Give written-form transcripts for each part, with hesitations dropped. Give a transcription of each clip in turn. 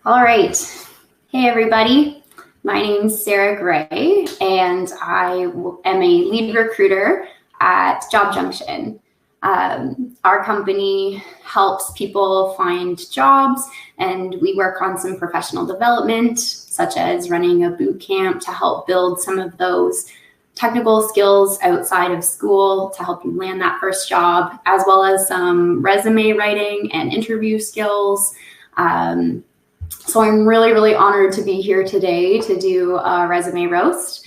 All right. Hey, everybody. My name's Sarah Gray, and I am a lead recruiter at JobJunxion. Our company helps people find jobs, and we work on some professional development, such as running a boot camp to help build some of those technical skills outside of school to help you land that first job, as well as some resume writing and interview skills. So I'm really, really honored to be here today to do a resume roast.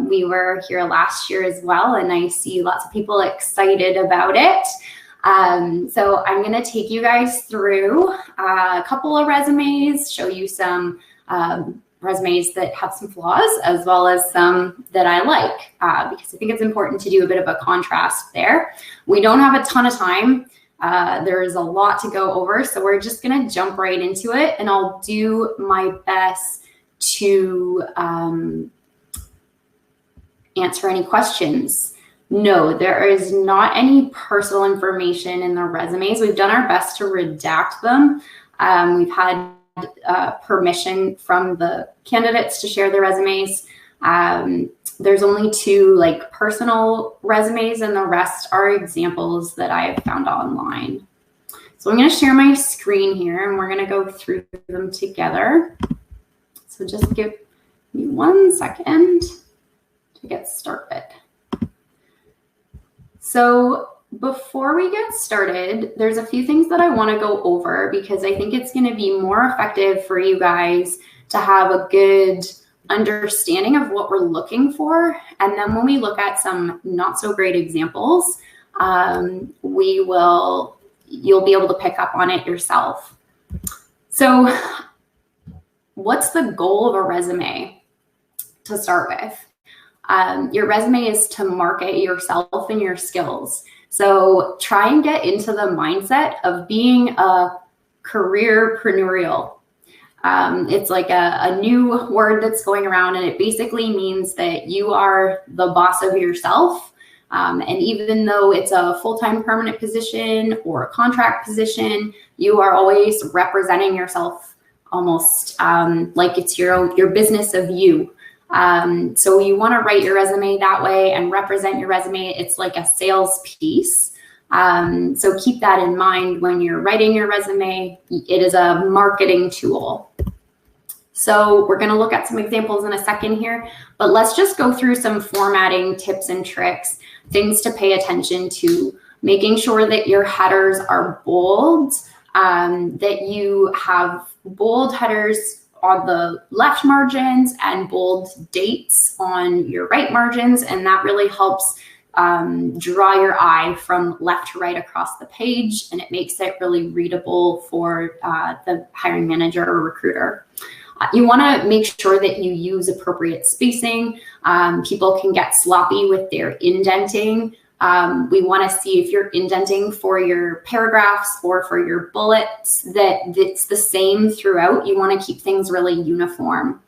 We were here last year as well, and I see lots of people excited about it. So I'm going to take you guys through a couple of resumes, show you some resumes that have some flaws, as well as some that I like, because I think it's important to do a bit of a contrast there. We don't have a ton of time. There's a lot to go over, so we're just going to jump right into it, and I'll do my best to answer any questions. No, there is not any personal information in the resumes. We've done our best to redact them. We've had permission from the candidates to share their resumes. There's only 2 personal resumes, and the rest are examples that I have found online. So I'm going to share my screen here, and we're going to go through them together. So just give me 1 second to get started. So before we get started, there's a few things that I want to go over because I think it's going to be more effective for you guys to have a good understanding of what we're looking for. And then when we look at some not so great examples, you'll be able to pick up on it yourself. So what's the goal of a resume to start with? Your resume is to market yourself and your skills. So try and get into the mindset of being a careerpreneurial. It's like a new word that's going around, and it basically means that you are the boss of yourself. And even though it's a full-time permanent position or a contract position, you are always representing yourself almost like it's your business of you. So you want to write your resume that way and represent your resume. It's like a sales piece. So keep that in mind when you're writing your resume. It is a marketing tool. So we're going to look at some examples in a second here, but let's just go through some formatting tips and tricks, things to pay attention to, making sure that your headers are bold, that you have bold headers on the left margins and bold dates on your right margins, and that really helps draw your eye from left to right across the page, and it makes it really readable for the hiring manager or recruiter. You want to make sure that you use appropriate spacing. People can get sloppy with their indenting. We want to see if you're indenting for your paragraphs or for your bullets that it's the same throughout. You want to keep things really uniform.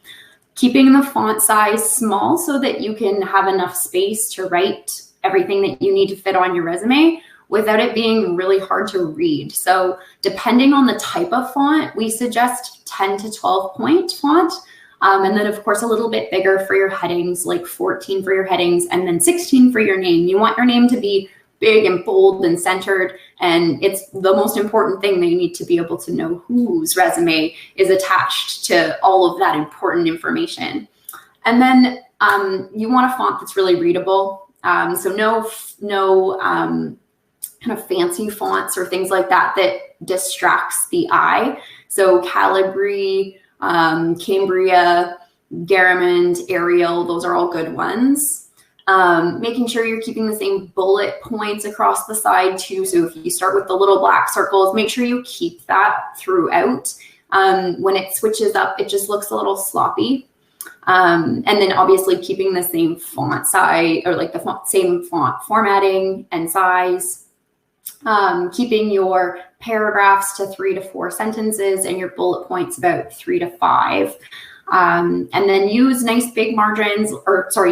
Keeping the font size small so that you can have enough space to write everything that you need to fit on your resume without it being really hard to read. So depending on the type of font, we suggest 10 to 12 point font. And then of course, a little bit bigger for your headings, like 14 for your headings, and then 16 for your name. You want your name to be big and bold and centered. And it's the most important thing that you need to be able to know whose resume is attached to all of that important information. And then you want a font that's really readable. So no kind of fancy fonts or things like that distracts the eye. So Calibri, Cambria, Garamond, Arial, those are all good ones. Making sure you're keeping the same bullet points across the side too. So if you start with the little black circles, make sure you keep that throughout. When it switches up, it just looks a little sloppy. And then obviously keeping the same font size or like the same font formatting and size. Keeping your paragraphs to 3 to 4 sentences and your bullet points about 3 to 5. And then use nice big margins,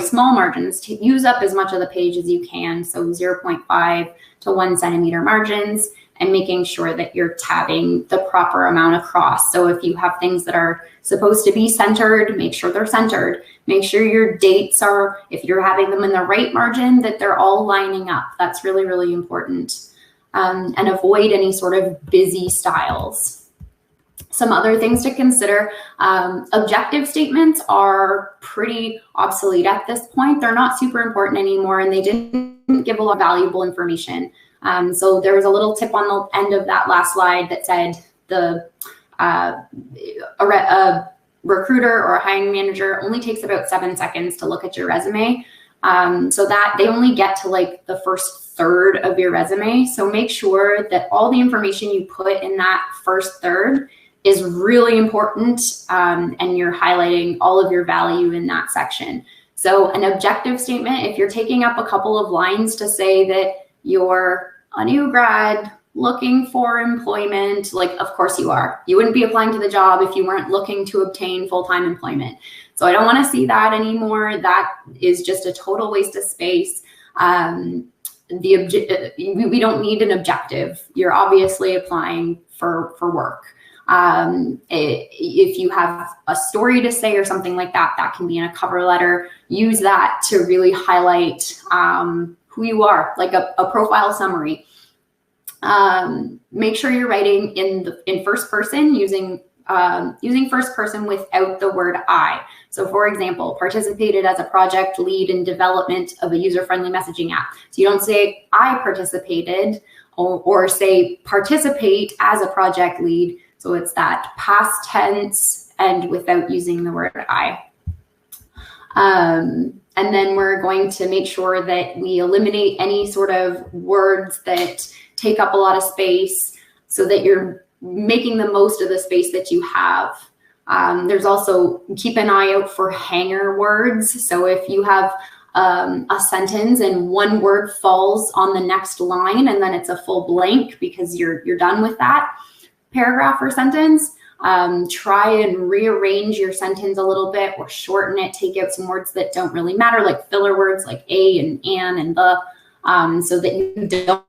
small margins to use up as much of the page as you can. So 0.5 to 1 centimeter margins. and making sure that you're tabbing the proper amount across. So if you have things that are supposed to be centered, make sure they're centered. Make sure your dates are, if you're having them in the right margin, that they're all lining up. That's really, really important. And avoid any sort of busy styles. Some other things to consider, objective statements are pretty obsolete at this point. They're not super important anymore, and they didn't give a lot of valuable information. So there was a little tip on the end of that last slide that said a recruiter or a hiring manager only takes about 7 seconds to look at your resume. So that they only get to like the first third of your resume. So make sure that all the information you put in that first third is really important, and you're highlighting all of your value in that section. So an objective statement, if you're taking up a couple of lines to say that you're a new grad looking for employment, like of course you are. You wouldn't be applying to the job if you weren't looking to obtain full-time employment. So I don't want to see that anymore. That is just a total waste of space. We don't need an objective. You're obviously applying for work. If you have a story to say or something like that, that can be in a cover letter. Use that to really highlight who you are, like a profile summary. Make sure you're writing in first person, using first person without the word I. So for example, participated as a project lead in development of a user-friendly messaging app. So you don't say I participated or say participate as a project lead. So it's that past tense and without using the word I. And then we're going to make sure that we eliminate any sort of words that take up a lot of space so that you're making the most of the space that you have. There's also, keep an eye out for hanger words. So if you have a sentence and one word falls on the next line and then it's a full blank because you're done with that paragraph or sentence, try and rearrange your sentence a little bit or shorten it, take out some words that don't really matter, like filler words like a and an and the, so that you don't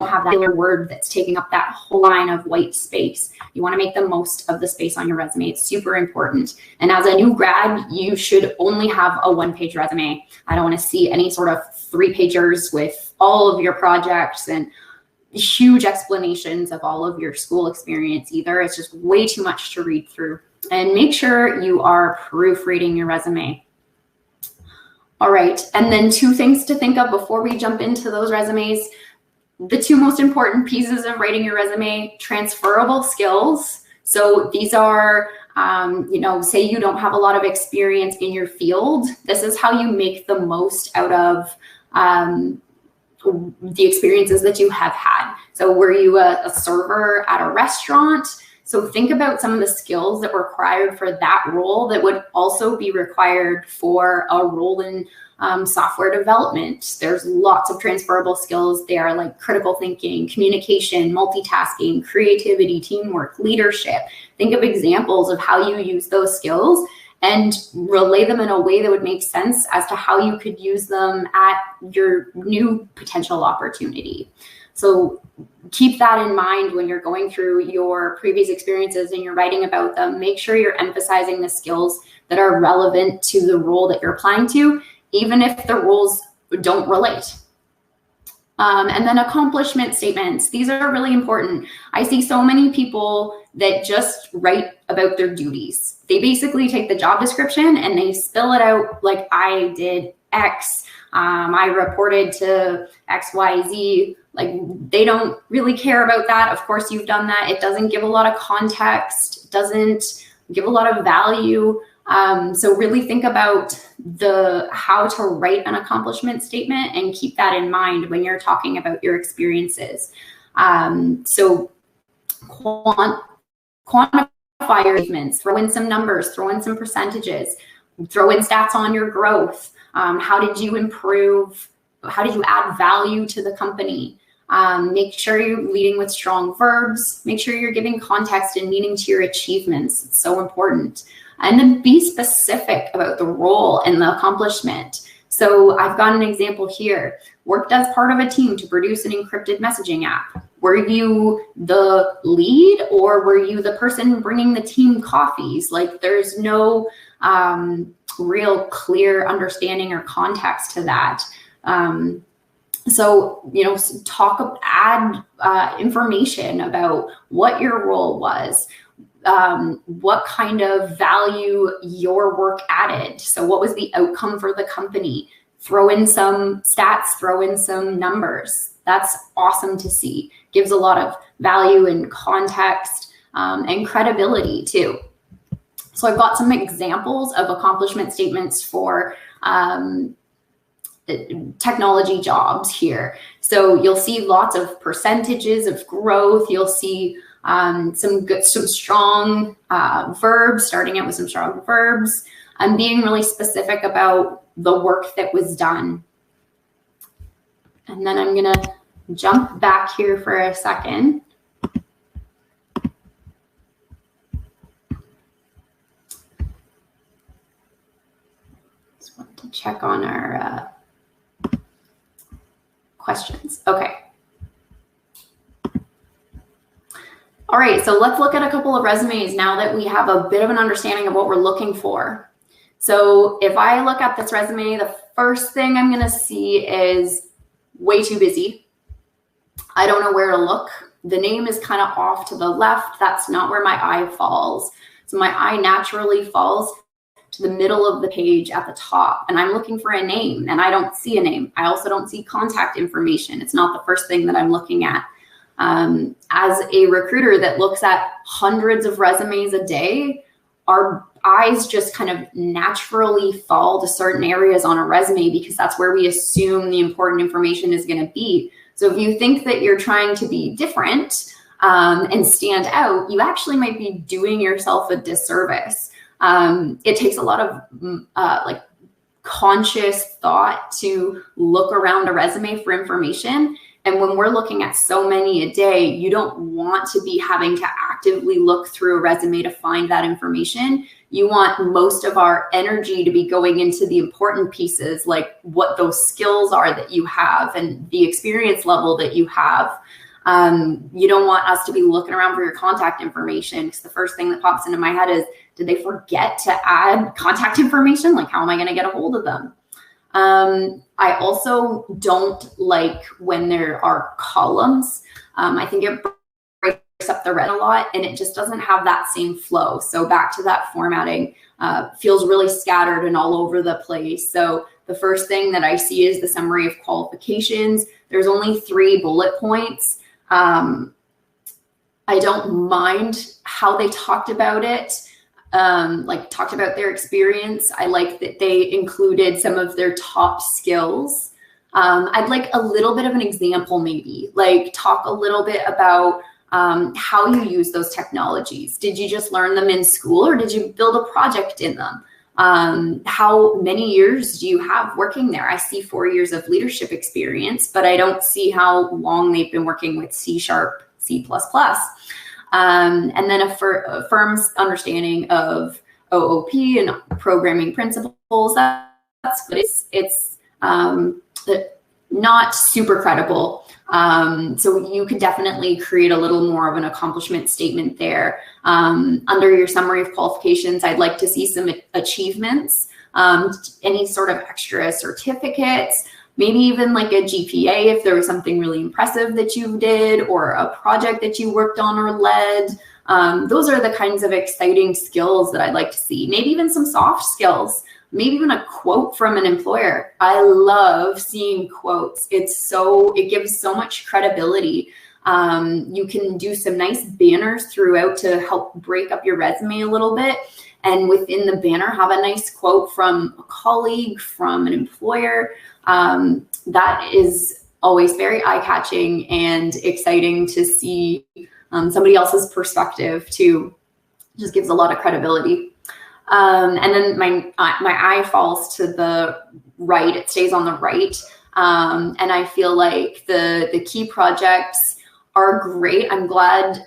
have that filler word that's taking up that whole line of white space. You want to make the most of the space on your resume. It's super important. And as a new grad, you should only have a one-page resume. I don't want to see any sort of 3-pagers with all of your projects and huge explanations of all of your school experience either. It's just way too much to read through. And make sure you are proofreading your resume. All right, and then 2 things to think of before we jump into those resumes. The 2 most important pieces of writing your resume, transferable skills. So these are, say you don't have a lot of experience in your field. This is how you make the most out of the experiences that you have had. So were you a server at a restaurant? So think about some of the skills that were required for that role that would also be required for a role in software development. There's lots of transferable skills. They are like critical thinking, communication, multitasking, creativity, teamwork, leadership. Think of examples of how you use those skills and relay them in a way that would make sense as to how you could use them at your new potential opportunity. So keep that in mind when you're going through your previous experiences and you're writing about them. Make sure you're emphasizing the skills that are relevant to the role that you're applying to, even if the roles don't relate. And then accomplishment statements. These are really important. I see so many people that just write about their duties. They basically take the job description and they spill it out like I did X. I reported to XYZ. Like they don't really care about that. Of course, you've done that. It doesn't give a lot of context, doesn't give a lot of value. So really think about how to write an accomplishment statement and keep that in mind when you're talking about your experiences. So quantify your achievements, throw in some numbers, throw in some percentages, throw in stats on your growth. How did you improve? How did you add value to the company? Make sure you're leading with strong verbs. Make sure you're giving context and meaning to your achievements. It's so important. And then be specific about the role and the accomplishment. So I've got an example here. Worked as part of a team to produce an encrypted messaging app. Were you the lead, or were you the person bringing the team coffees? Like, there's no real clear understanding or context to that. So, you know, add information about what your role was, what kind of value your work added. So what was the outcome for the company? Throw in some stats, throw in some numbers. That's awesome to see. Gives a lot of value and context and credibility too. So I've got some examples of accomplishment statements for technology jobs here. So you'll see lots of percentages of growth. You'll see some strong verbs, starting out with some strong verbs, and being really specific about the work that was done. And then I'm gonna jump back here for a second. Just want to check on our questions. Okay. All right, so let's look at a couple of resumes now that we have a bit of an understanding of what we're looking for. So if I look at this resume, the first thing I'm gonna see is way too busy. I don't know where to look. The name is kind of off to the left. That's not where my eye falls. So my eye naturally falls to the middle of the page at the top, and I'm looking for a name, and I don't see a name. I also don't see contact information. It's not the first thing that I'm looking at. As a recruiter that looks at hundreds of resumes a day, our eyes just kind of naturally fall to certain areas on a resume because that's where we assume the important information is going to be. So if you think that you're trying to be different and stand out, you actually might be doing yourself a disservice. It takes a lot of conscious thought to look around a resume for information. And when we're looking at so many a day, you don't want to be having to actively look through a resume to find that information. You want most of our energy to be going into the important pieces, like what those skills are that you have and the experience level that you have. You don't want us to be looking around for your contact information, because the first thing that pops into my head is, did they forget to add contact information? Like, how am I going to get a hold of them? I also don't like when there are columns. I think it breaks up the red a lot, and it just doesn't have that same flow. So back to that formatting, feels really scattered and all over the place. So the first thing that I see is the summary of qualifications. There's only 3 bullet points. I don't mind how they talked about it. Talked about their experience. I like that they included some of their top skills. I'd like a little bit of an example, maybe, like talk a little bit about how you use those technologies. Did you just learn them in school, or did you build a project in them? How many years do you have working there? I see 4 years of leadership experience, but I don't see how long they've been working with C#, C++. And then a firm's understanding of OOP and programming principles. That's good. It's not super credible. So you could definitely create a little more of an accomplishment statement there. Under your summary of qualifications, I'd like to see some achievements, any sort of extra certificates, maybe even like a GPA if there was something really impressive that you did, or a project that you worked on or led. Those are the kinds of exciting skills that I'd like to see. Maybe even some soft skills, maybe even a quote from an employer. I love seeing quotes. It gives so much credibility. You can do some nice banners throughout to help break up your resume a little bit. And within the banner, have a nice quote from a colleague, from an employer. That is always very eye-catching and exciting to see somebody else's perspective too. Just gives a lot of credibility. And then my eye falls to the right. It stays on the right. And I feel like the key projects are great. I'm glad,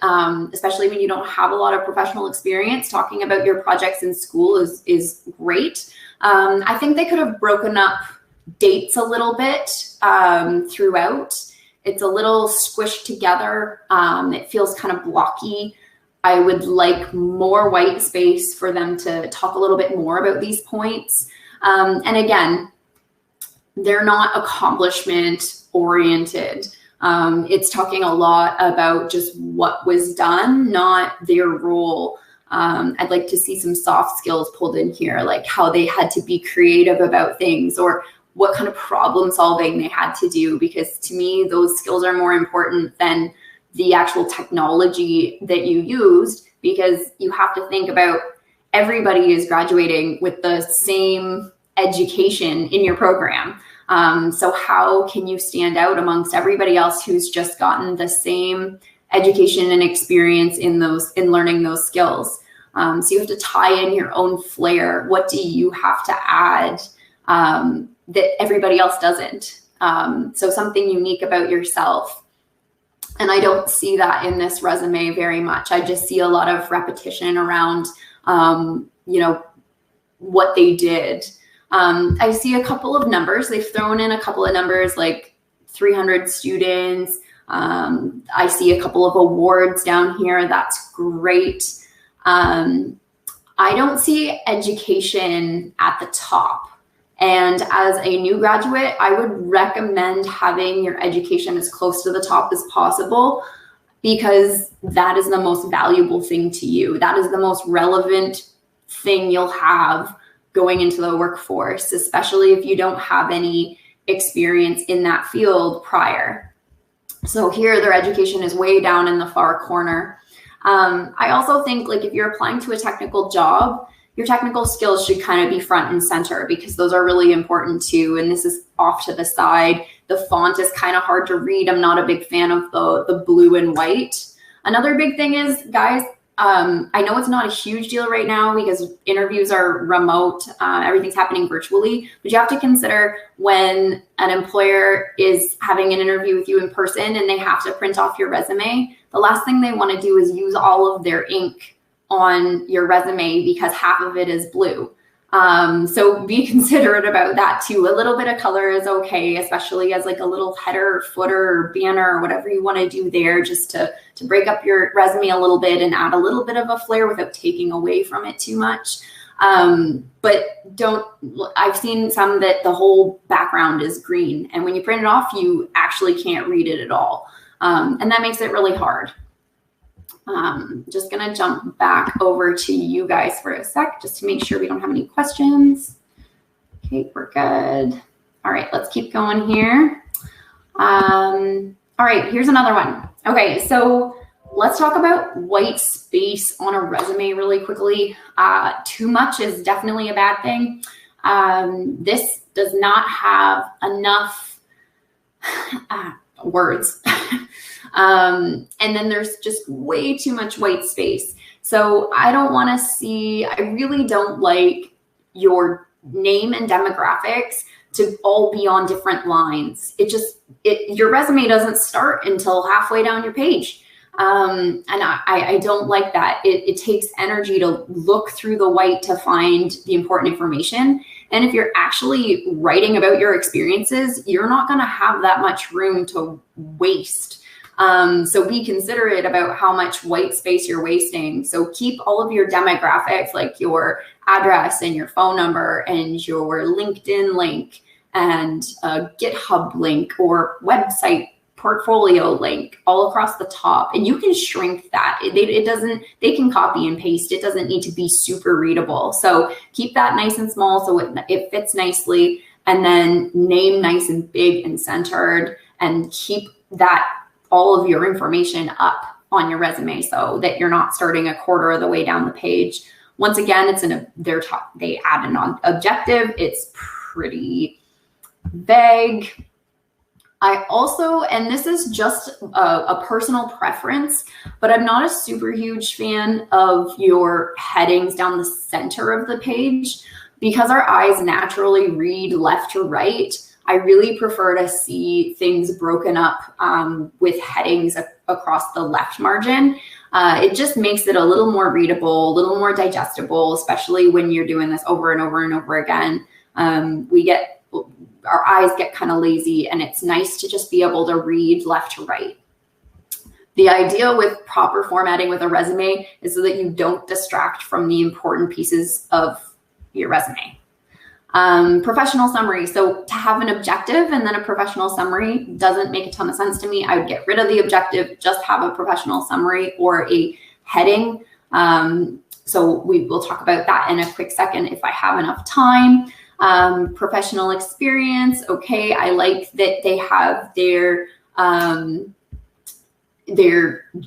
especially when you don't have a lot of professional experience, talking about your projects in school is great. I think they could have broken up dates a little bit throughout. It's a little squished together. It feels kind of blocky. I would like more white space for them to talk a little bit more about these points. And again, they're not accomplishment oriented. It's talking a lot about just what was done, not their role. I'd like to see some soft skills pulled in here, like how they had to be creative about things or what kind of problem solving they had to do, because to me, those skills are more important than the actual technology that you used, because you have to think about everybody is graduating with the same education in your program. So how can you stand out amongst everybody else who's just gotten the same education and experience in learning those skills? So you have to tie in your own flair. What do you have to add that everybody else doesn't? So something unique about yourself. And I don't see that in this resume very much. I just see a lot of repetition around, what they did. I see a couple of numbers. They've thrown in a couple of numbers like 300 students. I see a couple of awards down here. That's great. I don't see education at the top. And as a new graduate, I would recommend having your education as close to the top as possible, because that is the most valuable thing to you. That is the most relevant thing you'll have going into the workforce, especially if you don't have any experience in that field prior. So here, their education is way down in the far corner. I also think, like, if you're applying to a technical job, your technical skills should kind of be front and center, because those are really important too. And this is off to the side. The font is kind of hard to read. I'm not a big fan of the blue and white. Another big thing is, guys, I know it's not a huge deal right now because interviews are remote. Everything's happening virtually, but you have to consider when an employer is having an interview with you in person and they have to print off your resume, the last thing they want to do is use all of their ink on your resume because half of it is blue. So be considerate about that too. A little bit of color is okay, especially as like a little header, footer, or banner, or whatever you want to do there, just to break up your resume a little bit and add a little bit of a flair without taking away from it too much. But I've seen some that the whole background is green, and when you print it off, you actually can't read it at all. And that makes it really hard. Just gonna jump back over to you guys for a sec, just to make sure we don't have any questions. Okay, we're good. All right, let's keep going here. All right, here's another one. Okay, so let's talk about white space on a resume really quickly. Too much is definitely a bad thing. This does not have enough words. And then there's just way too much white space. So I really don't like your name and demographics to all be on different lines. Your resume doesn't start until halfway down your page. And I don't like that. It takes energy to look through the white to find the important information. And if you're actually writing about your experiences, you're not going to have that much room to waste. So be considerate about how much white space you're wasting. So keep all of your demographics, like your address and your phone number and your LinkedIn link and a GitHub link or website portfolio link all across the top. And you can shrink that. They can copy and paste. It doesn't need to be super readable. So keep that nice and small so it fits nicely, and then name nice and big and centered, and keep all of your information up on your resume so that you're not starting a quarter of the way down the page. Once again, they add an objective. It's pretty vague. I also, and this is just a personal preference, but I'm not a super huge fan of your headings down the center of the page, because our eyes naturally read left to right. I really prefer to see things broken up with headings across the left margin. It just makes it a little more readable, a little more digestible, especially when you're doing this over and over and over again. our eyes get kind of lazy, and it's nice to just be able to read left to right. The idea with proper formatting with a resume is so that you don't distract from the important pieces of your resume. Professional summary. So to have an objective and then a professional summary doesn't make a ton of sense to me. I would get rid of the objective, just have a professional summary or a heading. So we will talk about that in a quick second if I have enough time. Professional experience. Okay, I like that they have their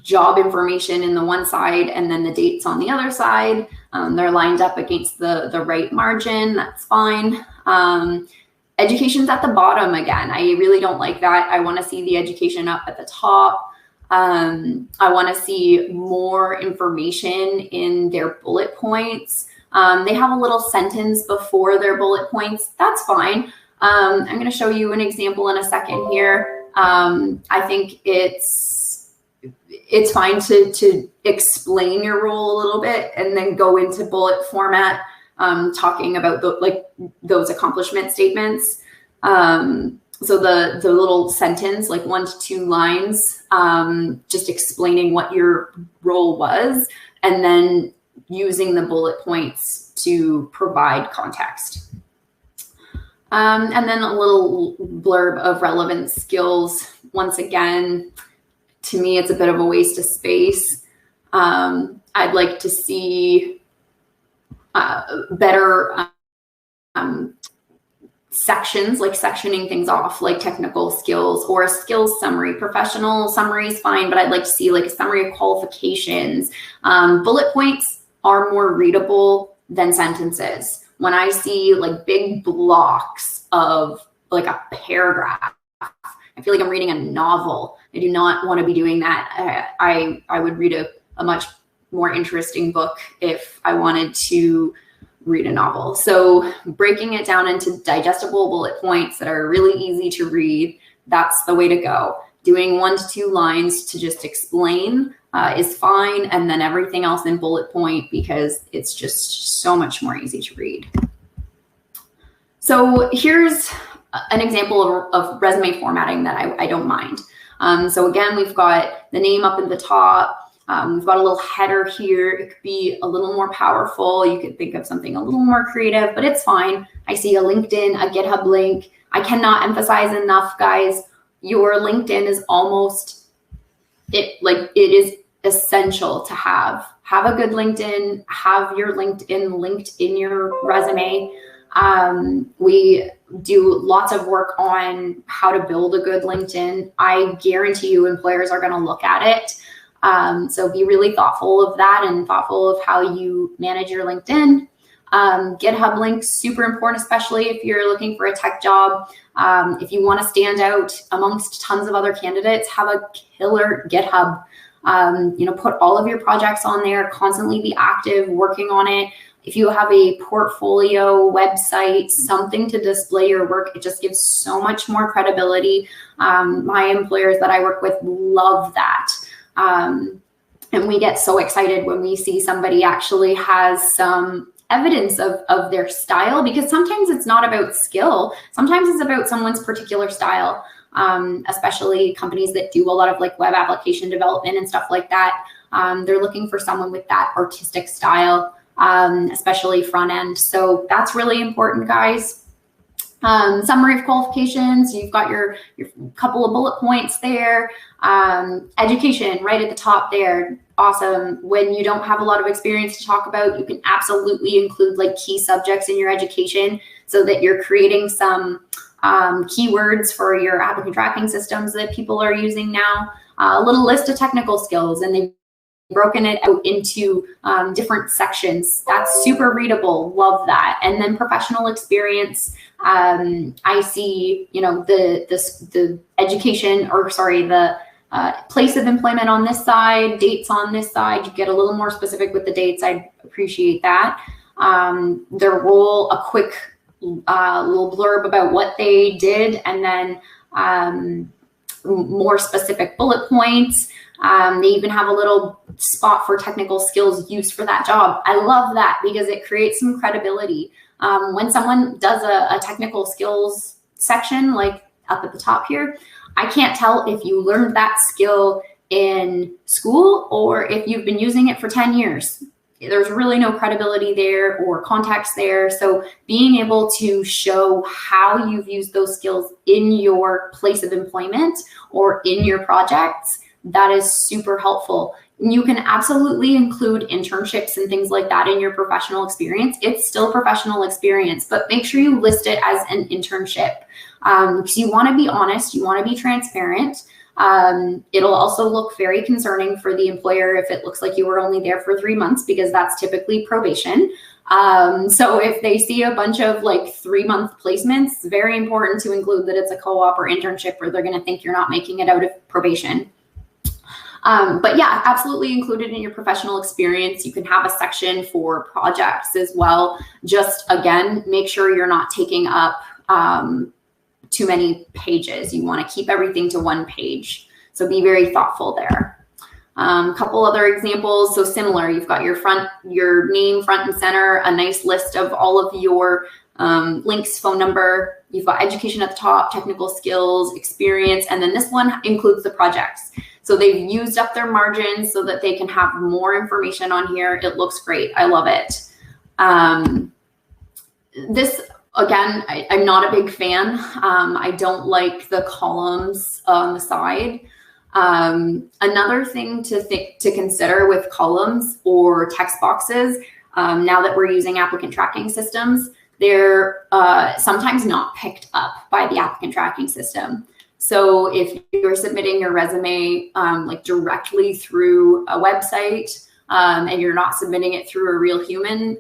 job information in the one side and then the dates on the other side. They're lined up against the right margin. That's fine. Education's at the bottom again. I really don't like that. I want to see the education up at the top. I want to see more information in their bullet points. They have a little sentence before their bullet points. That's fine. I'm going to show you an example in a second here. I think it's fine to explain your role a little bit and then go into bullet format, talking about those accomplishment statements. So the little sentence, like 1 to 2 lines, just explaining what your role was, and then using the bullet points to provide context. And then a little blurb of relevant skills. Once again, to me, it's a bit of a waste of space. I'd like to see better sections, like sectioning things off, like technical skills or a skills summary. Professional summary is fine, but I'd like to see like a summary of qualifications. Bullet points are more readable than sentences. When I see like big blocks of like a paragraph, I feel like I'm reading a novel. I do not want to be doing that. I would read a much more interesting book if I wanted to read a novel. So breaking it down into digestible bullet points that are really easy to read, that's the way to go. Doing 1 to 2 lines to just explain is fine. And then everything else in bullet point, because it's just so much more easy to read. So here's an example of resume formatting that I don't mind. So again, we've got the name up at the top. We've got a little header here. It could be a little more powerful. You could think of something a little more creative, but it's fine. I see a LinkedIn, a GitHub link. I cannot emphasize enough, guys. Your LinkedIn is almost it. Like, it is essential to have a good LinkedIn, have your LinkedIn linked in your resume. We do lots of work on how to build a good LinkedIn. I guarantee you employers are going to look at it. So be really thoughtful of that and thoughtful of how you manage your LinkedIn. GitHub links, super important, especially if you're looking for a tech job. If you want to stand out amongst tons of other candidates, have a killer GitHub. Put all of your projects on there, constantly be active, working on it. If you have a portfolio, website, something to display your work, it just gives so much more credibility. My employers that I work with love that. And we get so excited when we see somebody actually has some evidence of their style, because sometimes it's not about skill. Sometimes it's about someone's particular style, especially companies that do a lot of like web application development and stuff like that. They're looking for someone with that artistic style, especially front end. So that's really important, guys. Summary of qualifications, you've got your couple of bullet points there. Education right at the top there. Awesome. When you don't have a lot of experience to talk about, you can absolutely include like key subjects in your education so that you're creating some keywords for your applicant tracking systems that people are using now. A little list of technical skills, and they've broken it out into different sections. That's super readable. Love that. And then professional experience. I see, the education, or sorry, the place of employment on this side, dates on this side. You get a little more specific with the dates. I appreciate that. Their role, a quick little blurb about what they did, and then more specific bullet points. They even have a little spot for technical skills used for that job. I love that because it creates some credibility. When someone does a technical skills section, like up at the top here, I can't tell if you learned that skill in school or if you've been using it for 10 years. There's really no credibility there or context there. So being able to show how you've used those skills in your place of employment or in your projects, that is super helpful. You can absolutely include internships and things like that in your professional experience. It's still professional experience, but make sure you list it as an internship, because you want to be honest, you want to be transparent. It'll also look very concerning for the employer if it looks like you were only there for 3 months, because that's typically probation. So if they see a bunch of like 3-month placements, very important to include that it's a co-op or internship, or they're going to think you're not making it out of probation. But yeah, absolutely include it in your professional experience. You can have a section for projects as well. Just again, make sure you're not taking up too many pages. You want to keep everything to 1 page. So be very thoughtful there. Couple other examples. So similar, you've got your name front and center, a nice list of all of your links, phone number. You've got education at the top, technical skills, experience, and then this one includes the projects. So they've used up their margins so that they can have more information on here. It looks great. I love it. This, again, I'm not a big fan. I don't like the columns on the side. Another thing to consider with columns or text boxes, now that we're using applicant tracking systems, they're sometimes not picked up by the applicant tracking system. So if you're submitting your resume like directly through a website and you're not submitting it through a real human,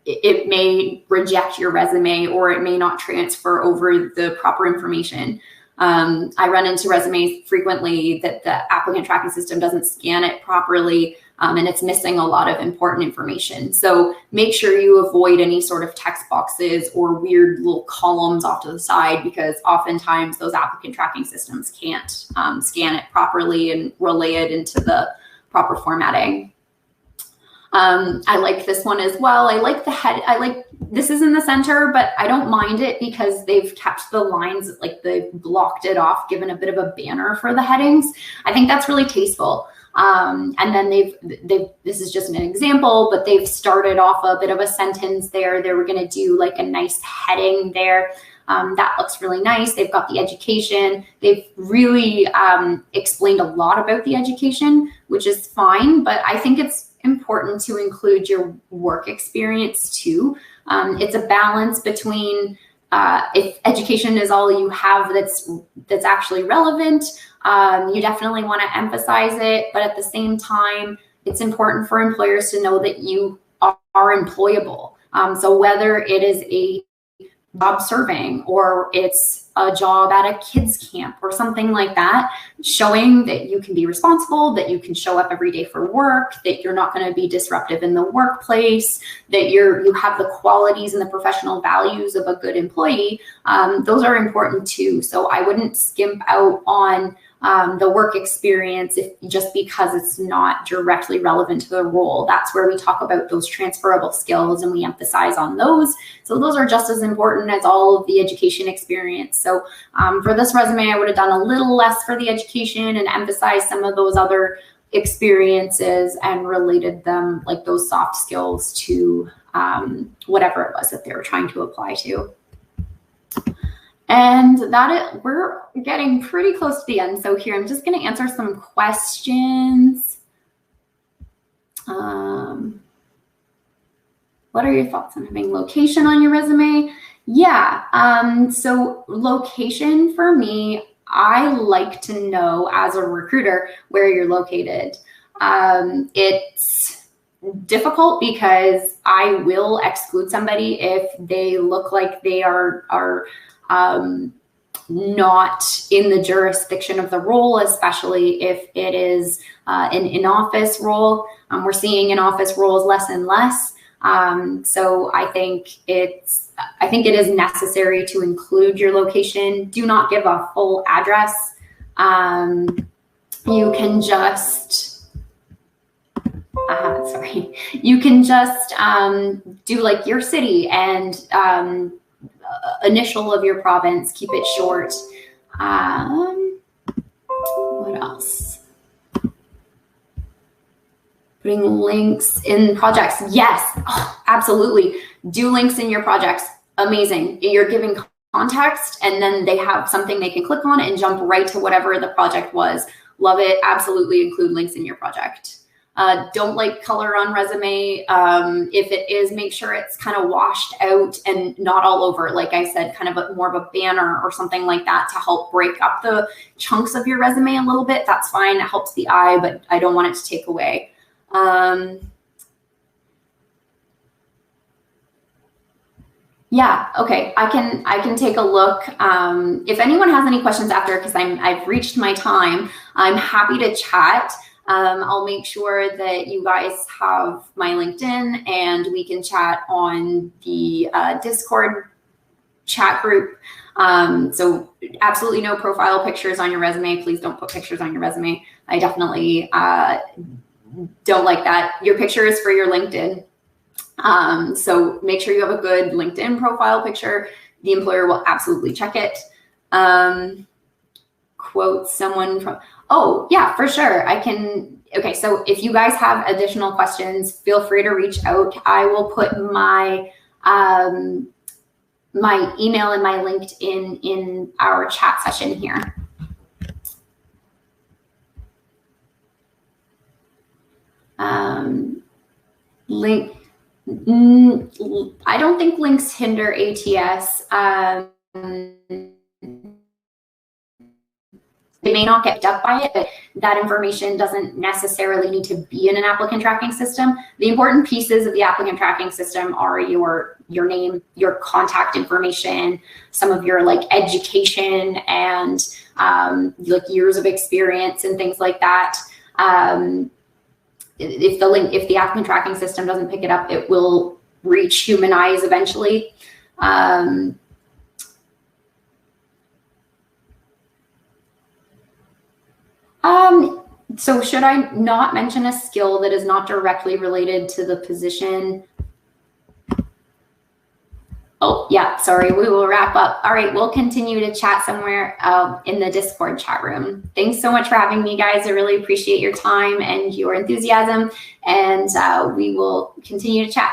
it may reject your resume, or it may not transfer over the proper information. I run into resumes frequently that the applicant tracking system doesn't scan it properly, and it's missing a lot of important information. So make sure you avoid any sort of text boxes or weird little columns off to the side, because oftentimes those applicant tracking systems can't scan it properly and relay it into the proper formatting. I like this one as well. I like the head. This is in the center, but I don't mind it because they've kept the lines, like they've blocked it off, given a bit of a banner for the headings. I think that's really tasteful. And then this is just an example, but they've started off a bit of a sentence there. They were going to do like a nice heading there. That looks really nice. They've got the education. They've really explained a lot about the education, which is fine, but I think it's important to include your work experience too. It's a balance between if education is all you have that's actually relevant, you definitely want to emphasize it, but at the same time, it's important for employers to know that you are employable. So whether it is a job serving or it's a job at a kids camp or something like that, showing that you can be responsible, that you can show up every day for work, that you're not going to be disruptive in the workplace, that you have the qualities and the professional values of a good employee, those are important too. So I wouldn't skimp out on the work experience just because it's not directly relevant to the role. That's where we talk about those transferable skills and we emphasize on those. So those are just as important as all of the education experience. So for this resume, I would have done a little less for the education and emphasized some of those other experiences and related them, like those soft skills, to whatever it was that they were trying to apply to. And we're getting pretty close to the end. So here, I'm just going to answer some questions. What are your thoughts on having location on your resume? Yeah, so location for me, I like to know as a recruiter where you're located. It's difficult because I will exclude somebody if they look like they are not in the jurisdiction of the role, especially if it is an in-office role. We're seeing in-office roles less and less. So I think it is necessary to include your location. Do not give a full address. You can just, you can just do like your city and initial of your province. Keep it short. What else? Putting links in projects. Yes, absolutely. Do links in your projects. Amazing. You're giving context, and then they have something they can click on and jump right to whatever the project was. Love it. Absolutely include links in your project. Don't like color on resume. If it is, make sure it's kind of washed out and not all over. Like I said, kind of more of a banner or something like that to help break up the chunks of your resume a little bit. That's fine. It helps the eye, but I don't want it to take away. Yeah, okay, I can take a look. If anyone has any questions after, because I've reached my time, I'm happy to chat. I'll make sure that you guys have my LinkedIn and we can chat on the Discord chat group. So absolutely no profile pictures on your resume. Please don't put pictures on your resume. I definitely don't like that. Your picture is for your LinkedIn. So make sure you have a good LinkedIn profile picture. The employer will absolutely check it. Quote someone from, oh yeah, for sure. I can. Okay. So if you guys have additional questions, feel free to reach out. I will put my, my email and my LinkedIn in our chat session here. Link. I don't think links hinder ATS. They may not get picked up by it, but that information doesn't necessarily need to be in an applicant tracking system. The important pieces of the applicant tracking system are your name, your contact information, some of your like education and like years of experience and things like that. If the applicant tracking system doesn't pick it up, it will reach human eyes eventually. So should I not mention a skill that is not directly related to the position? Oh, yeah, sorry, we will wrap up. All right, we'll continue to chat somewhere in the Discord chat room. Thanks so much for having me, guys. I really appreciate your time and your enthusiasm, and we will continue to chat.